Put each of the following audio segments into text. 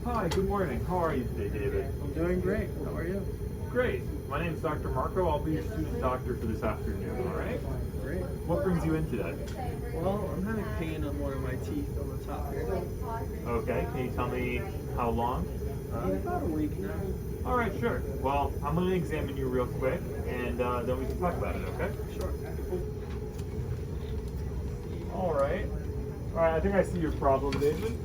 Hi, good morning. How are you today, David? I'm doing great. How are you? Great. My name is Dr. Marco. I'll be your student doctor for this afternoon, all right? Great. What brings you in today? Well, I'm having pain on one of my teeth on the top here. Okay, can you tell me how long? About a week now. All right, sure. Well, I'm going to examine you real quick, and then we can talk about it, okay? Sure. All right. All right, I think I see your problem, David.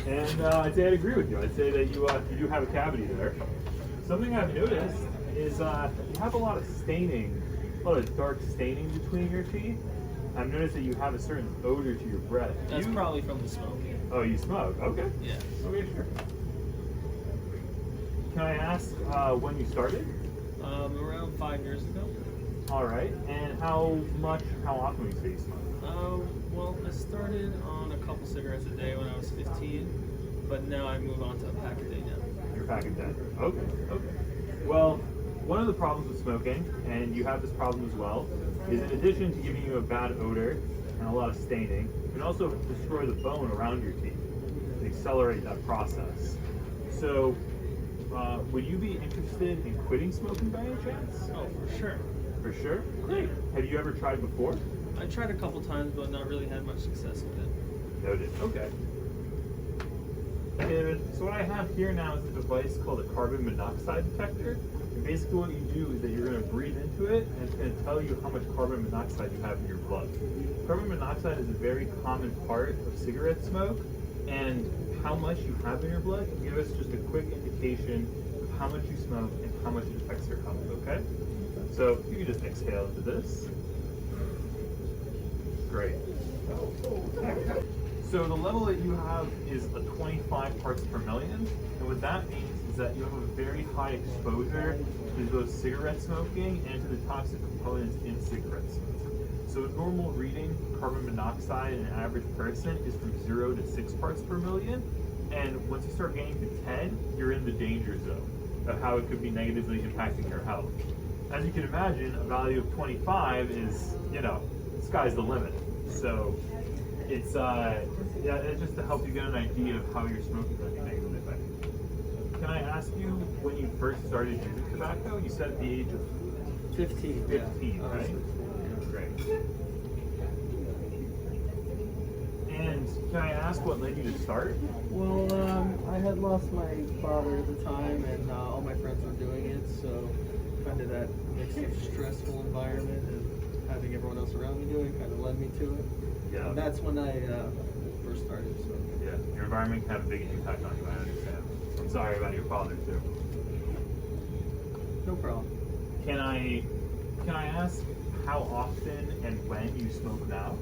And I'd say I'd agree with you. I'd say that you do have a cavity there. Something I've noticed is you have a lot of staining, a lot of dark staining between your teeth. I've noticed that you have a certain odor to your breath. That's probably from the smoking. Oh, you smoke? Okay. Yeah. Okay, sure. Can I ask when you started? Around 5 years ago. All right. And how often would you say you smoke? Well, I started on a couple cigarettes a day when I was 15, but now I move on to a pack a day now. You're pack a day. Okay. Okay. Well, one of the problems with smoking, and you have this problem as well, is in addition to giving you a bad odor and a lot of staining, it can also destroy the bone around your teeth and accelerate that process. So, would you be interested in quitting smoking by any chance? Oh, for sure. For sure? Great. Have you ever tried before? I tried a couple times, but not really had much success with it. Noted. Okay. David, so what I have here now is a device called a carbon monoxide detector. And basically what you do is that you're going to breathe into it, and it's going to tell you how much carbon monoxide you have in your blood. Carbon monoxide is a very common part of cigarette smoke, and how much you have in your blood can give us just a quick indication of how much you smoke and how much it affects your health, okay? So you can just exhale into this. Great. So the level that you have is a 25 parts per million, and what that means is that you have a very high exposure to both cigarette smoking and to the toxic components in cigarette smoke. So a normal reading for carbon monoxide in an average person is from 0 to 6 parts per million, and once you start getting to 10, you're in the danger zone of how it could be negatively impacting your health. As you can imagine, a value of 25 is, sky's the limit. So it's just to help you get an idea of how your smoking might be negatively affected. Can I ask you, when you first started using tobacco, you said at the age of 15. 15, Yeah. right? Great. And can I ask what led you to start? Well, I had lost my father at the time, and all my friends were doing it, so kind of that mix of stressful environment and having everyone else around me doing it kind of led me to it. Yeah. And that's when I first started smoking. Yeah, your environment can have a big impact on you, I understand. I'm sorry about your father too. No problem. Can I ask how often and when you smoke now?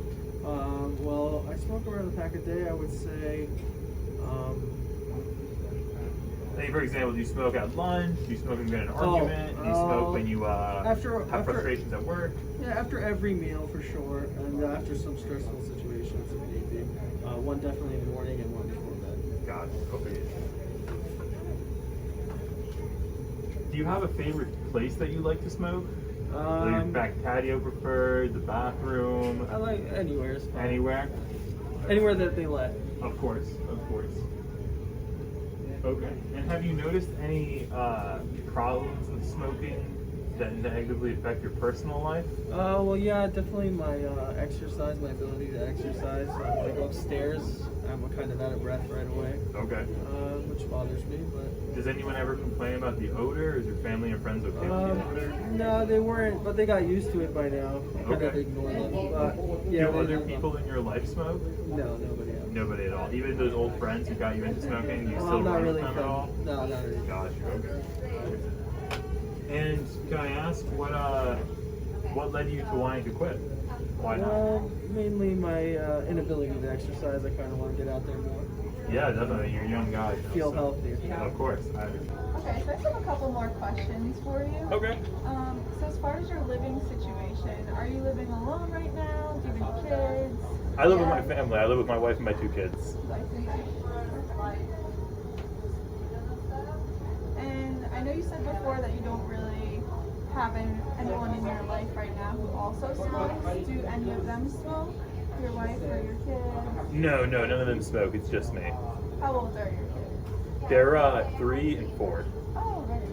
Well, I smoke around a pack a day, I would say. Say, for example, do you smoke at lunch? Do you smoke when you get in an argument? Do you smoke when you have frustrations at work? Yeah, after every meal for sure, and after some stressful situations if need be. One definitely in the morning and one before bed. Gotcha. Okay. Do you have a favorite place that you like to smoke? Your back patio preferred, the bathroom? I like anywhere. Anywhere? Anywhere that they let. Of course, of course. Okay. And have you noticed any problems with smoking that negatively affect your personal life? Well, yeah, definitely my exercise, my ability to exercise. When I go upstairs, I'm kind of out of breath right away. Okay. Which bothers me, but... Does anyone ever complain about the odor? Is your family and friends okay with the odor? No, they weren't, but they got used to it by now. I kind of ignore them. But, yeah, do other people in your life smoke? No, nobody else. Nobody at all? Even those old friends who got you into smoking, do you still not run really with them at all? No, not really. Gotcha, okay. And can I ask what led you to wanting to quit? Why not? Well, mainly my inability to exercise. I kind of want to get out there more. Yeah, definitely. You're a young guy. Feel healthier. Of course. Okay, so I have a couple more questions for you. Okay. So as far as your living situation, are you living alone right now? Do you have any kids? I live with my family. I live with my wife and my 2 kids. And I know you said before that you don't really have anyone in your life right now who also smokes. Do any of them smoke? Your wife or your kids? No, none of them smoke. It's just me. How old are your kids? They're 3 and 4. Oh, very nice.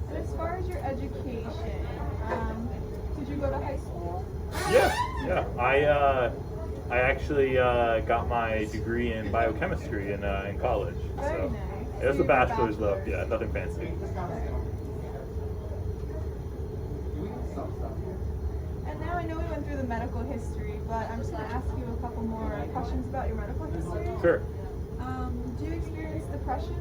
And as far as your education, did you go to high school? Yeah. I actually got my degree in biochemistry in college. Very So nice. it was So a you have a bachelor's though. bachelor's. Yeah, nothing fancy. And now I know we went through the medical history, but I'm just going to ask you a couple more questions about your medical history. Sure. Do you experience depression?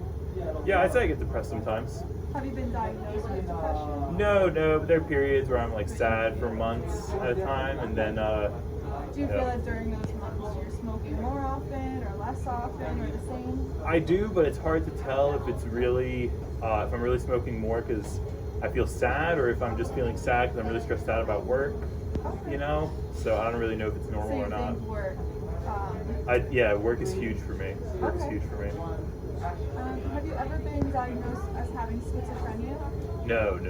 Yeah, I'd say I get depressed sometimes. Have you been diagnosed with depression? No, but there are periods where I'm like sad for months at a time, and then Do you yeah. feel that during those months you're smoking more often or less often or the same? I do, but it's hard to tell if it's really if I'm really smoking more because I feel sad, or if I'm just feeling sad because I'm really stressed out about work. Okay. You know, so I don't really know if it's So normal you or not. think work. Work is huge for me. Work is Okay. huge for me. Have you ever been diagnosed as having schizophrenia? No. Do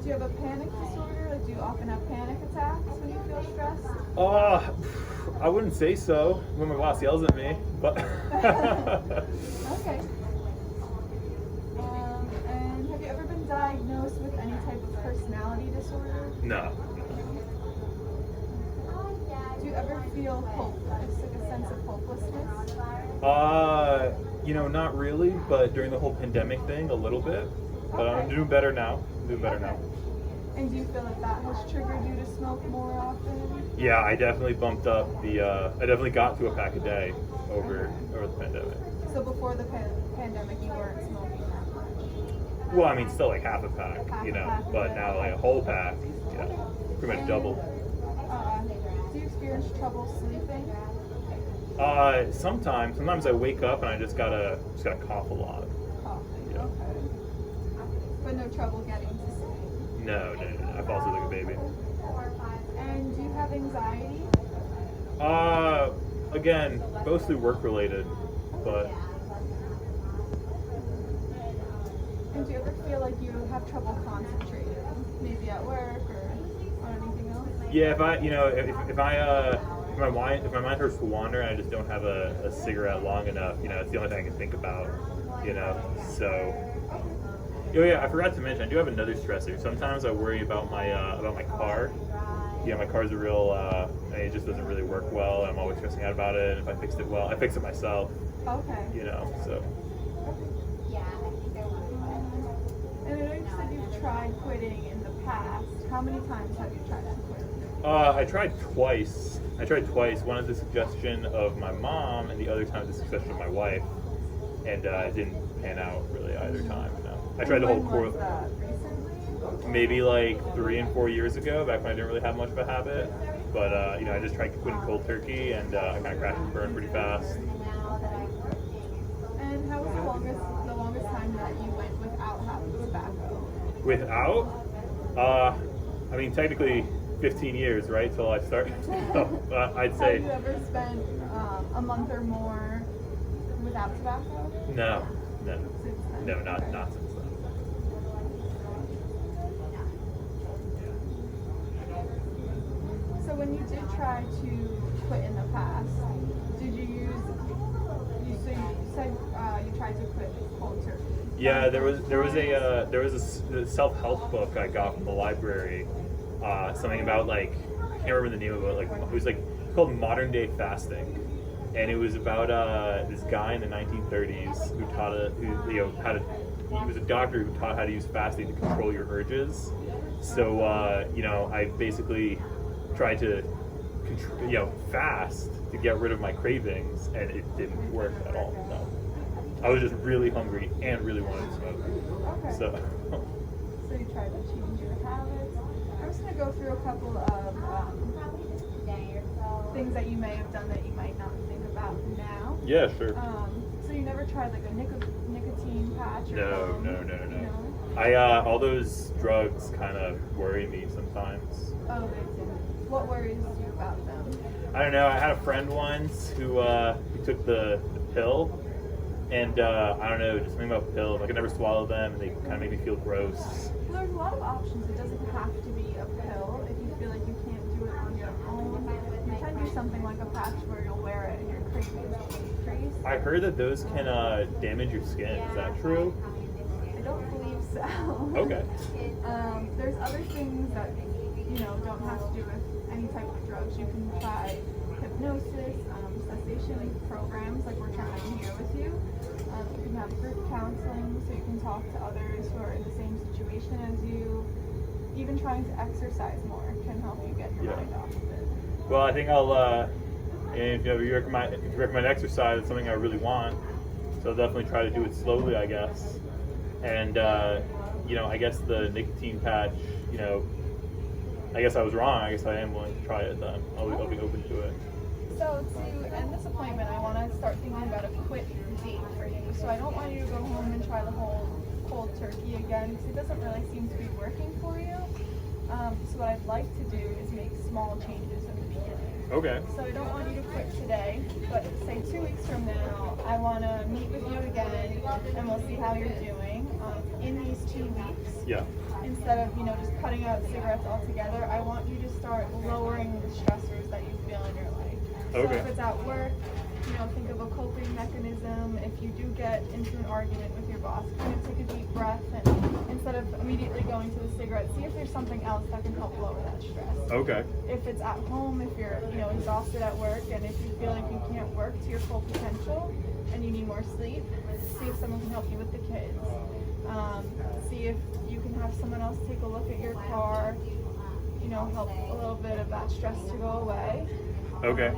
you have a panic disorder? Like, do you often have panic attacks when you feel stressed? I wouldn't say so when my boss yells at me, but. Okay. And have you ever been diagnosed with any type of personality disorder? No. Do you ever feel hopeless, like a sense of hopelessness? Not really, but during the whole pandemic thing, a little bit. But I'm Okay. doing better now. And do you feel like that has triggered you to smoke more often? Yeah, I definitely bumped up I definitely got to a pack a day over the pandemic. So before the pandemic, you weren't smoking that much? Well, I mean, still like half a pack, Half a pack a but day. now like a whole pack, yeah, pretty much double. Do you experience trouble sleeping? Sometimes I wake up and I just gotta cough a lot. Coughing, Yeah. okay. But no trouble getting to sleep? No, I fall asleep like a baby. And do you have anxiety? Again, mostly work related, but And do you ever feel like you have trouble concentrating? Maybe at work or anything else? yeah, if my mind starts to wander and I just don't have a cigarette long enough, it's the only thing I can think about, so. Oh yeah, I forgot to mention, I do have another stressor. Sometimes I worry about my car. My car's a real, it just doesn't really work well. I'm always stressing out about it. And if I fixed it well, I fix it myself, Okay. so. And I know you said you've tried quitting in the past. How many times have you tried to quit? I tried twice. One at the suggestion of my mom, and the other time at the suggestion of my wife. And it didn't pan out really either time. No. I tried the whole When was that? Recently? maybe like 3 and 4 years ago, back when I didn't really have much of a habit. But I just tried quitting cold turkey, and I kind of crashed and burned pretty fast. And how was the longest time that you went without having tobacco? Without, technically 15 years, right, till I start. I'd say. Have you ever spent a month or more without tobacco? No, Since then? no, not since then. So when you did try to quit in the past, did you said you tried to quit cold turkey. Yeah, there was a self-help book I got from the library. Something about I can't remember the name of it. It was called Modern Day Fasting, and it was about this guy in the 1930s who he was a doctor who taught how to use fasting to control your urges. So I basically tried to fast to get rid of my cravings, and it didn't work at all. No. I was just really hungry and really wanted to smoke. Okay. So you tried to change your habits. I'm just going to go through a couple of things that you may have done that you might not think about now. yeah, sure. So you never tried a nicotine patch? Or No. All those drugs kind of worry me sometimes. Oh, they do. What worries you about them? I don't know. I had a friend once who took the pill, and I don't know, just something about pills. I could never swallow them, and they kind of make me feel gross. Well, there's a lot of options. It doesn't have to be a pill. If you feel like you something like a patch where you'll wear it and your cravings will decrease. I heard that those can damage your skin. Is that true? I don't believe so. Okay. There's other things that don't have to do with any type of drugs. You can try hypnosis, cessation programs like we're trying here with you. You can have group counseling so you can talk to others who are in the same situation as you. Even trying to exercise more can help you get your mind off of it. Well, I think I'll, if you recommend exercise, it's something I really want. So I'll definitely try to do it slowly, I guess. And, I guess the nicotine patch, I guess I was wrong. I guess I am willing to try it then. I'll be open to it. So to end this appointment, I want to start thinking about a quick date for you. So I don't want you to go home and try the whole cold turkey again because it doesn't really seem to be working for you. So what I'd like to do is make small changes in the beginning. Okay. So I don't want you to quit today, but say 2 weeks from now, I want to meet with you again and we'll see how you're doing. In these 2 weeks, instead of just cutting out cigarettes altogether, I want you to start lowering the stressors that you feel in your life. So if it's at work, think of a coping mechanism. If you do get into an argument with your boss, kind of take a deep breath and instead of immediately going to the cigarette, see if there's something else that can help lower that stress. Okay. If it's at home, if you're exhausted at work, and if you feel like you can't work to your full potential and you need more sleep, see if someone can help you with the kids. See if you can have someone else take a look at your car, help a little bit of that stress to go away. Okay.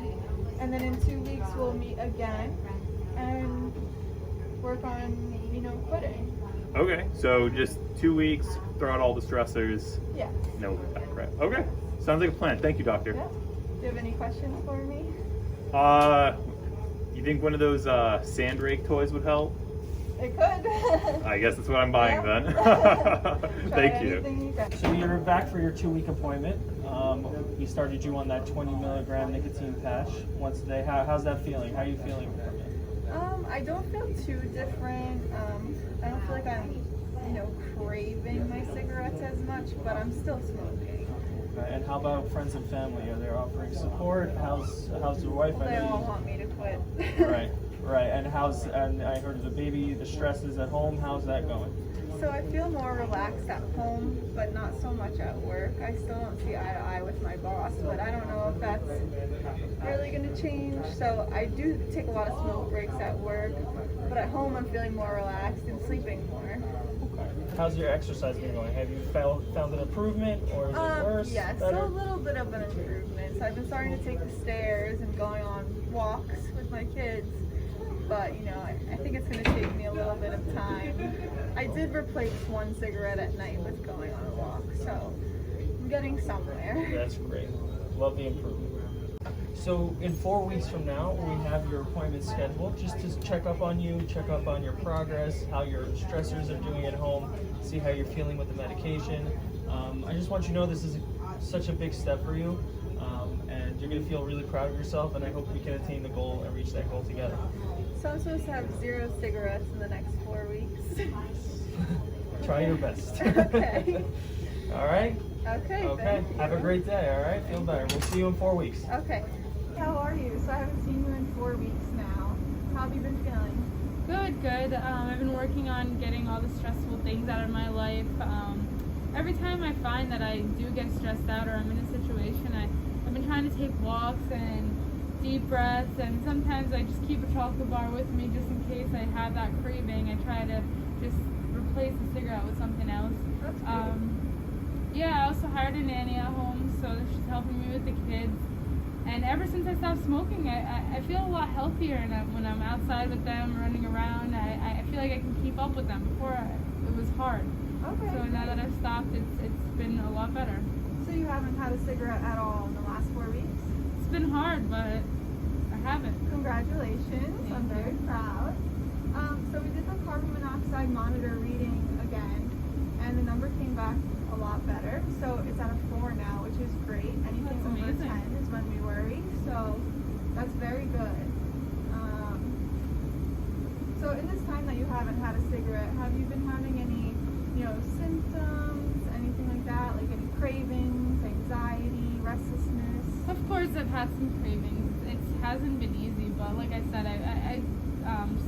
And then in 2 weeks we'll meet again and work on, quitting. Okay. So just 2 weeks, throw out all the stressors. Yeah. No back crap. Okay. Sounds like a plan. Thank you, doctor. Yeah. Do you have any questions for me? You think one of those sand rake toys would help? It could. I guess that's what I'm buying then. Thank you. So you're back for your 2-week appointment. We started you on that 20 milligram nicotine patch once a day. How's that feeling? How are you feeling from it? I don't feel too different. I don't feel like I'm, craving my cigarettes as much, but I'm still smoking. Okay. And how about friends and family? Are they offering support? How's your wife? Well, they all want me to quit. Right. And I heard of the baby, the stresses at home. How's that going? So I feel more relaxed at home, but not so much at work. I still don't see eye to eye with my boss, but I don't know if that's really going to change. So I do take a lot of smoke breaks at work, but at home I'm feeling more relaxed and sleeping more. Okay. How's your exercise been going? Have you found an improvement, or is it worse? Yeah, better? so a little bit of an improvement. So I've been starting to take the stairs and going on walks with my kids. But, I think it's going to take me a little bit of time. I did replace one cigarette at night with going on a walk, so I'm getting somewhere. That's great. Love the improvement. So in 4 weeks from now, we have your appointment scheduled just to check up on you, check up on your progress, how your stressors are doing at home, see how you're feeling with the medication. I just want you to know this is such a big step for you, and you're going to feel really proud of yourself, and I hope we can attain the goal and reach that goal together. So I'm supposed to have 0 cigarettes in the next 4 weeks. Try your best. Okay. All right? Okay. Okay. Have a great day, all right? Feel better. We'll see you in 4 weeks. Okay. How are you? So I haven't seen you in 4 weeks now. How have you been feeling? Good. I've been working on getting all the stressful things out of my life. Every time I find that I do get stressed out or I'm in a situation, I've been trying to take walks and deep breaths, and sometimes I just keep a chocolate bar with me just in case I have that craving. I try to just replace the cigarette with something else. That's great. Yeah, I also hired a nanny at home, so she's helping me with the kids. And ever since I stopped smoking, I feel a lot healthier, and when I'm outside with them, running around, I feel like I can keep up with them. Before, it was hard. Okay. So now that I've stopped, it's been a lot better. So you haven't had a cigarette at all in the last 4 weeks? It's been hard, but I haven't. Congratulations. I'm very proud. So we did the carbon monoxide monitor reading again, and the number came back a lot better. So it's at a 4 now, which is great. Anything That's over amazing. 10 is when we worry. So that's very good. So in this time that you haven't had a cigarette, have you been having any, symptoms, anything like that? Like any cravings, anxiety, restlessness? Of course, Afterwards, I've had some cravings. It hasn't been easy, but like I said, I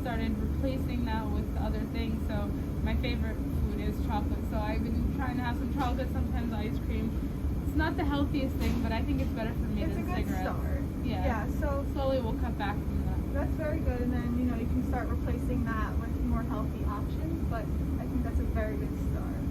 started replacing that with other things. So my favorite food is chocolate. So I've been trying to have some chocolate, sometimes ice cream. It's not the healthiest thing, but I think it's better for me It's a than good cigarettes. start. Yeah. Yeah, so Slowly we'll cut back from that. that's very good, and then you can start replacing that with more healthy options. But I think that's a very good start.